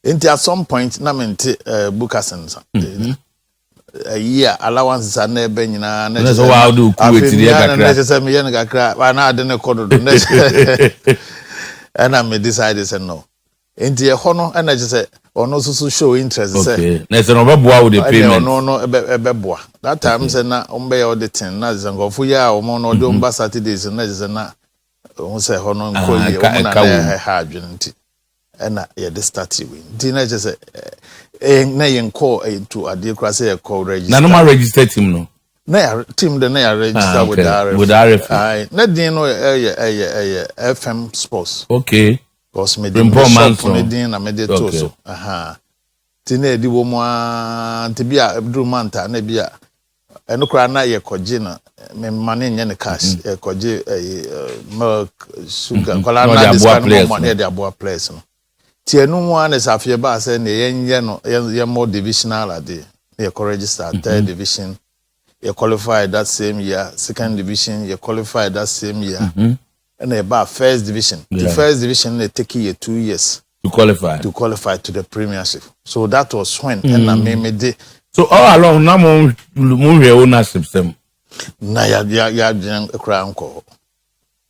Enti at some point na mente Bukasen sa. A year allowance are never nyina na so how do Kuwait dey kakra na just say me yen kakra ba na ade ne kodo and I decided say no enti e ho no and I just say ono so show interest say okay na say no be boa with the payment no ebe boa that time say na ombe ya auditing na say ngofo ya omo no do mba Saturdays na say na o say ho no nko ye o na ha adwene nti and ya dey start we nti na just say na yen call to ade kra say call register na no ma register team no na team the na register with the with RF na din no FM Sports okay because me Frimpong Manso me din na me dey to so ti na edi wo mo anti bia Abdul Manta na bia eno kra na ye koje na me mane nye ne cash ye koje milk sugar kola na this kind of money dey abo place no ti enu mo an safie ba say na ye no ye more divisional ade ye register third division you qualified that same year, second division, you qualified that same year, and about first division. Yeah. The first division, they take you 2 years to qualify to the premiership. So that was when, and I made day. So all along, now move your ownership system. Na ya crown call.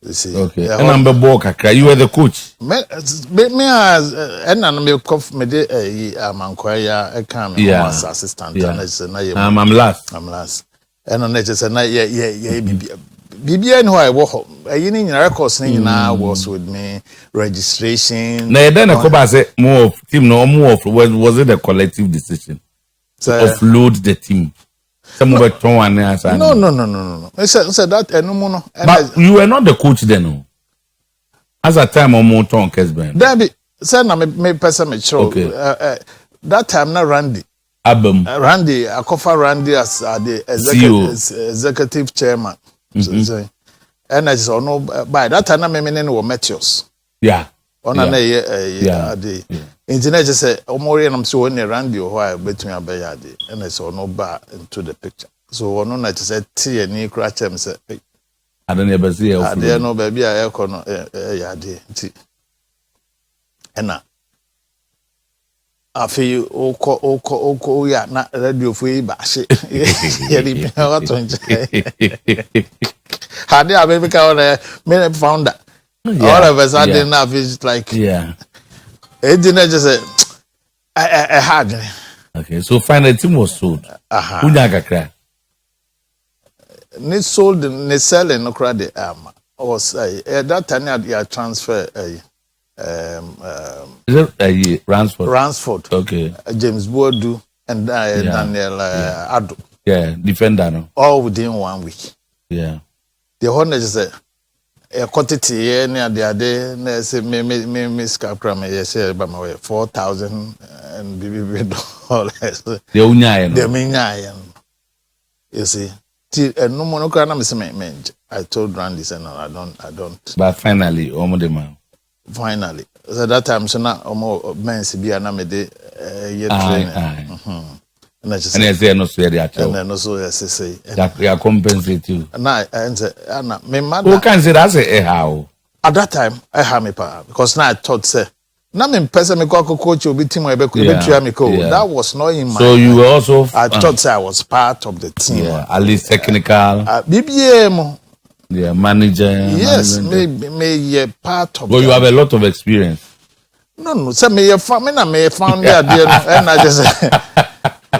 You see, okay. And I'm the boka. You were the coach. Me as and I'm me cough me de mankwaya I come as assistant. I'm last. And on just na bibia no I wo ayi ni records ni na was with me registration. Na then I say more of team no more of was it a collective decision to offload the team? Some of it one answer. No. I said that no. But you were not the coach then, no. As a time on more ton Kesben. Debbie said na me person me show. Okay. That time na Randy. Randy, I cover Randy as the executive chairman. So, and I said, no, by that time, I'm in Matthews. Yeah. On a day. Internet just said, oh, more and I'm so only Randy or why between a bayadi. And I saw no bar into the picture. So, on I just said, tea and you crash him said, I don't ever see I dare no baby, I echo tea. And afi oko ya na radio fo yi ba she ye di me wa to nje hade abe ka ona me founder all of us had na feel like yeah e di na just I had Okay, so finally, the team was sold. Unya kakra. They sold, they selling no credit. Was at that time they transfer Is it Ransford? Ransford. Okay. James Boadu and Daniel Ado. Yeah, defender no. All within 1 week. Yeah. The honor is a quantity here near the other. They say me scrap me. Yes, by my way 4,000 and dollars. The unya no. The minya. You see. No more I told Randy, said no, I don't. But finally, man. Finally, so that time, so now men see be an amede training. And I just and say no so there and then also say you compensate you. Now and say Anna, me mad. Who can say that's a how? At that time, I had me pa because now I thought say. Now me person me go coach you be team we be me go. That was not in my. So you were also. I thought say I was part of the team. Yeah, at least technical. BBM. Yeah, manager. Yes, me part of. But you have a lot of experience. No. Say me found there, and I just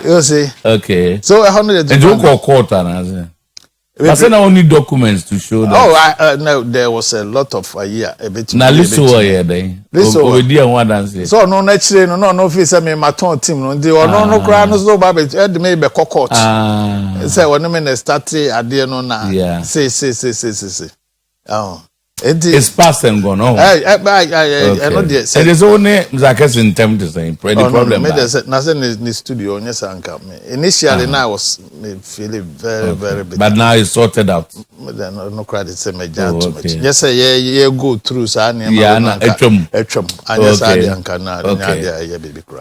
you see. Okay. So 100. And you call court and I said I only documents to show that. Oh, no, there was a lot of a year. A bit. Now listen what you then. So no next day no face me my team no. The no cry no so bad. Ed me be court. Say when me start ade no na. Yeah. Say. Oh. It's past and gone on. I know this. And there's only Zakes in terms to say the problem. No, nothing in the studio. Yes, initially, now I was feeling very big. But now it's sorted out. No credit, say my job too much. Yes, yeah, go through. Yeah,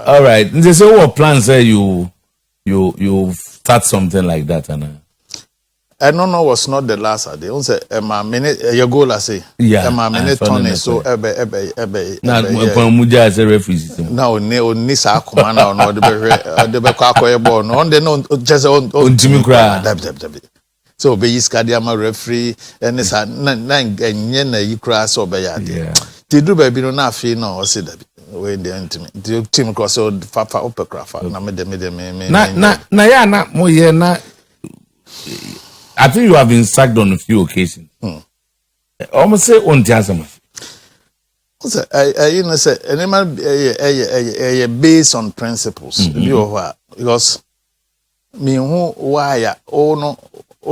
all right. They say what plans say you start something like that, and. I don't know was not the last day. On say my minute your goal I say. Yeah. My minute turn so ebe. Na muja as a referee. Now ni sa akoma na no de be kwa akoye ball no on de no just on timi kra. So be is cardiama referee and sa na enye na yi kra so be ya de. Ti do ba bi no na afi no o se da bi. We the intimate. The team cross so fa opera na me na ya na mo ye na I think you have been sacked on a few occasions. Almost say on Tiasama. You know, say any man based on principles. Because me who why no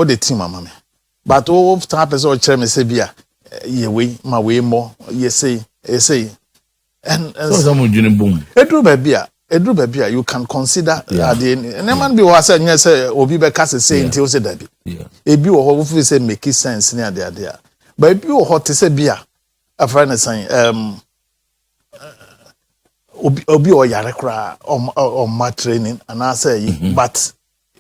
the team mama. But all happens or chairman say bia ye my way more ye say and so boom. Edru baby you can consider the man be was say obi be cast say until say that ebi wo ho fu say make sense near there but ebi wo ho te say bia afra na san obi o yare kra on ma training and I say but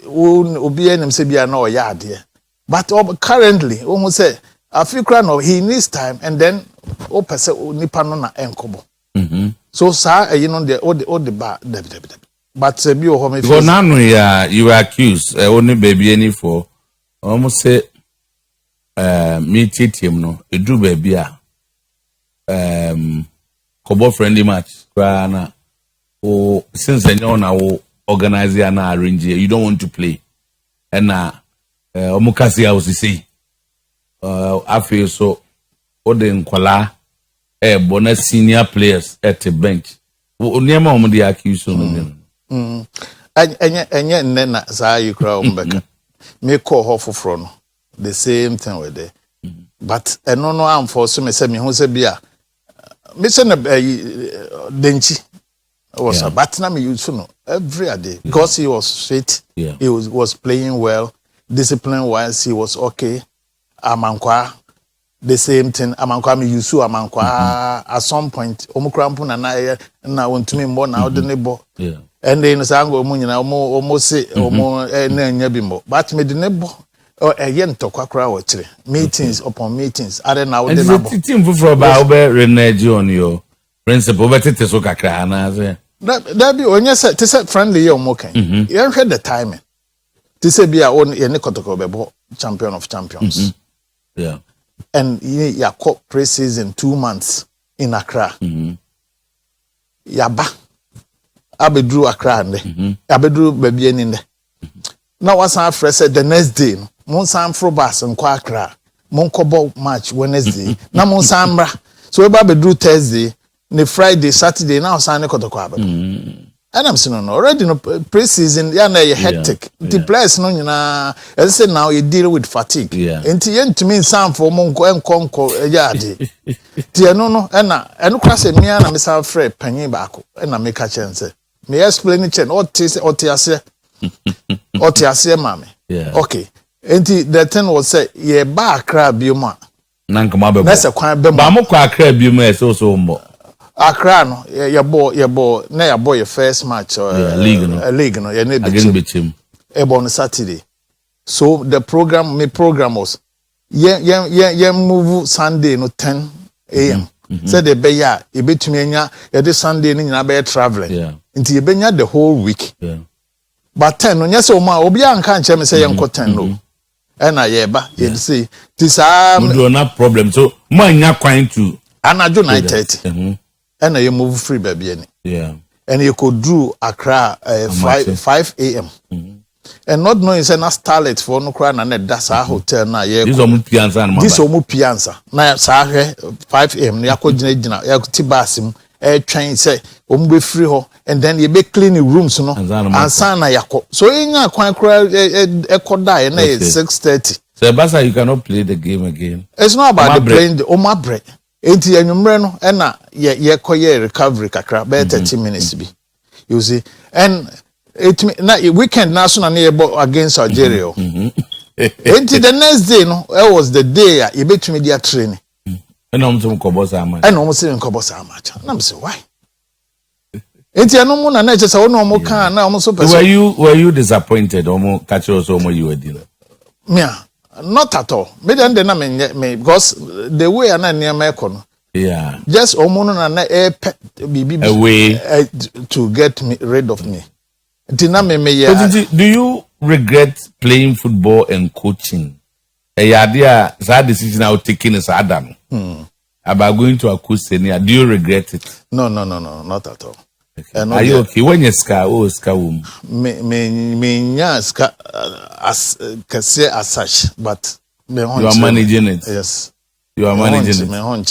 obi enim say bia na o ya ade but currently we say Africa no he needs time and then o pese nipa no na enkobo so sir you know the bar but be o me because now you were accused only baby any for almost say me team no edu baby kobo friendly match na o since you na o organize na arrange you don't want to play and na omukasi I was say I feel so o de nkwala bonus senior players at the bench. Onyema omo dey accuse no. Enye nna za you crowd mbeka. Me call her for no. The same thing with there. But eno no am for so me say me hu say bia. Me say na denchi. Was but na me use no every day because he was fit. Yeah. He was playing well. Discipline wise he was okay. Amankwa the same thing amankwa me use amankwa at some point omukrampo na wontumi mbo na odene bo and then sango omu nyina omo se omo na nya bi mbo but me de ne bo eye ntokwa wo kire meetings upon meetings are na wo de na bo team fufuro ba obe renege on your principle obe tete so kakra na say that be onye say te say friendly ye omo kan you heard the timing te say bia on ye ne Kotoko be bo champion of champions yeah. And you caught pre-season 2 months in Accra. Yaba abedru Accra nde abedru baby ni nde na wasan fresh the next day no mon san fro bus nko Accra mon kobo match Wednesday na mon san mra so we ba bedru Thursday ne Friday Saturday na wasan ne Kotoko abed and I'm saying no already no pre-season ya na hectic the players no nyina as say now you deal with fatigue enti yen to me san for mon enkonko ya ade ti eno no eno kwase me na me san frɛ panyin baako na me ka chense me explain chen otiase mame okay enti the thing was say ye ba Accra bioma nanka ma bebo na se kwan be ba mo kwa Accra bioma e so mbo Accra no ye bo na ya boy first match league no ye ne be on Saturday so the program was ye move Sunday no 10 a.m. said the be ya e betumi anya ye de Sunday ni nyina be traveling nti ye benya the whole week but 10 no nyese o ma obi anka nche me say ye nko 10 no na ye ba ye say this do not problem so mo anya kwan to anajo 9:30 and you move free baby and you could do Accra 5 a.m. And not knowing say na starlet for no cry na that's our hotel na ye this omu piansa na sa 5 a.m. na yakogina ya ti basim train say omu be free ho and then you be clean the rooms no and na yako so enya kwan cry ekoda na 6:30 so basa you cannot play the game again. It's not about the playing the omabre enti enwumre no na ye koye recovery kakra be 30 minutes bi you see and it na weekend national na ye against Algeria enti the next day no it was the day you betumi dia training and omso nkobosa ama and omso nkobosa ama na me say why enti eno mu na che say ono mo kan na omso person were you disappointed omo catch us omo you were dealing me not at all. Me then na me because the way na near kono. Yeah. Just omono na away to get me rid of me. Do you regret playing football and coaching? A idea that decision I was taking is Adam. About going to a course senior. Do you regret it? No, not at all. Okay. Are you okay? When you ska me ska as such, but you are managing it. Yes. You are managing it. Me hunch,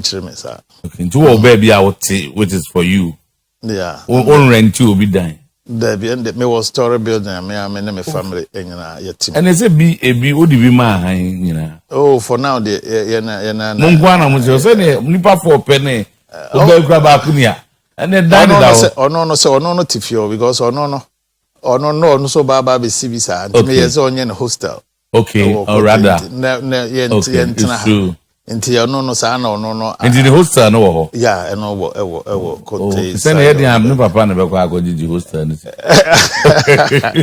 sir. Okay. To all baby I would say which is for you. Yeah. On rent you will be dying. Me was story building me family your team. And is it be what do be man, you know? Oh, for now the Mungwana mo say nipa for penny. Oba kura ba kunia. And then that no tifio because no so baba be civisa and me yes on hostel. Okay, or rather. It's true. Until no sa no. Into the hostel no. Yeah, and no send here am no papa na be go the hostel.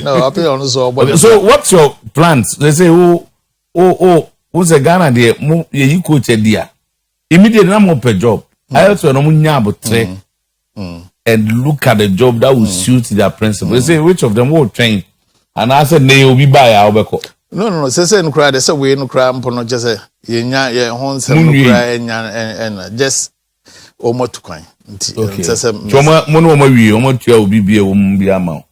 No, I pay on so what's your plans? They say who's a Ghana there you coach a dia. Immediately na mo per job. I also no munya about and look at the job that will suit their principle. They say which of them will train. And I said, "Nay, we buy our beko." No. Say no cry. They say we no cry. Mpono just say ye hons no cry and just omo to kwan. Okay. So mo wi omo tua obi bia wo bi ama.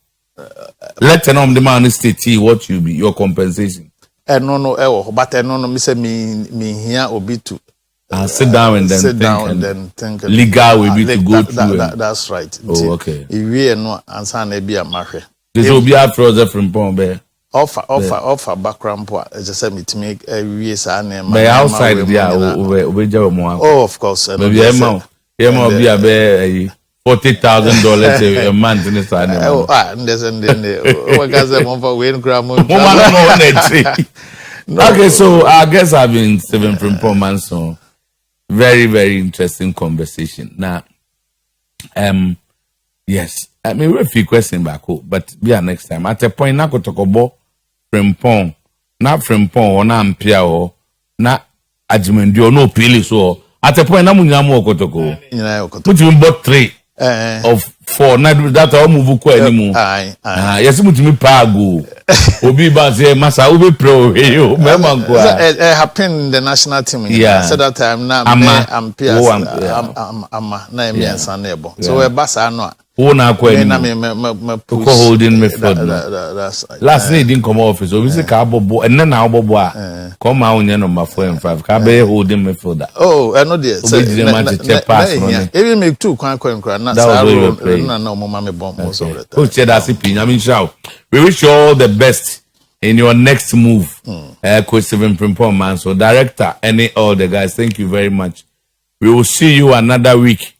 Let the man state what you be your compensation. No, but no me say me here obi to. Sit down and then think legal will be to go through. That's right. Oh, okay. If we no answer na be a marry. This will be after the Frimpong be. Offer background po. Just say me to make we say na. By outside there, we oh, of course. Maybe be a $40,000 a month in this anime. Oh, what guys want for win grammar. Okay, so I guess I've been Stephen Frimpong Manso. Very, very interesting conversation. Now, yes, I mean, we'll few questions back, but be next time. At a point, na Kotoko Frimpong, not Frimpong, or na Mpia, or na Ajimendio, no Pili, so at a point, na Munyamo Kotoko. Put you in bought 3 of 4. Not that all move anymore. Yes, put me pago. Obi ba say masa obi pro you remember go it happened in the national team so that time now I'm pierce I'm na me sanebo so we basa no Who na Me na kwani? me Ko holding midfield. That's Last night didn't come office. Obviously ka bobo and then now bobo come out on number 4 and 5. Ka be holding midfielder. Oh, I know there. Even make 2 kwan na no mama me bomb most of the time. Coach said that's it. I mean, we wish you all the best in your next move. Coach Frimpong Manso, director, all the guys. Thank you very much. We will see you another week